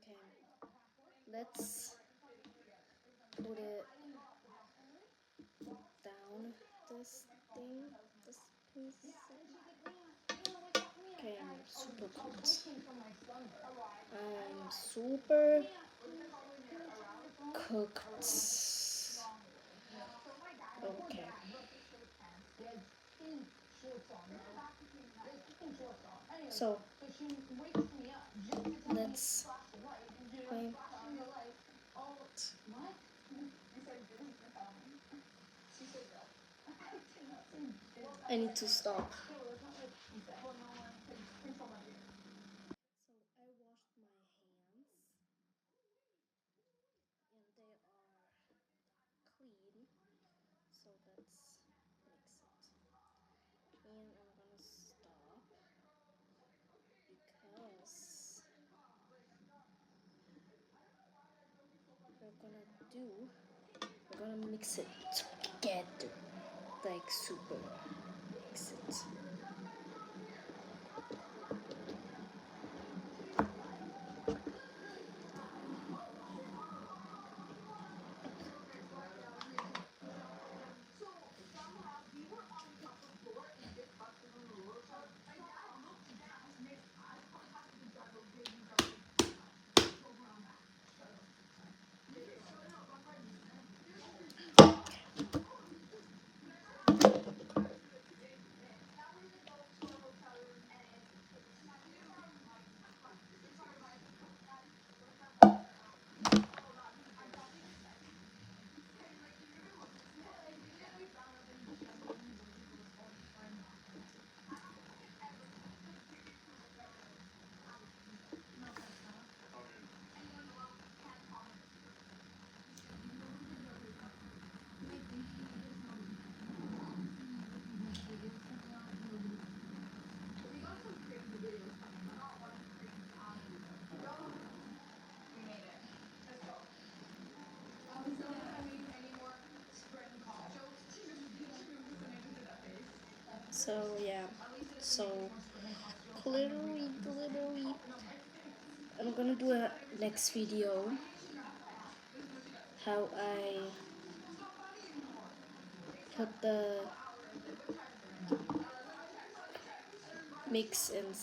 Okay, let's put it down. This thing, this piece. Okay, I'm super cooked. I'm super cooked. Okay. So let's wait. I need to stop. So I washed my hands and they are clean. So let's mix it. And I'm gonna stop because we're gonna mix it together. Like super mix it. So yeah, so literally, I'm gonna do a next video how I put the mix and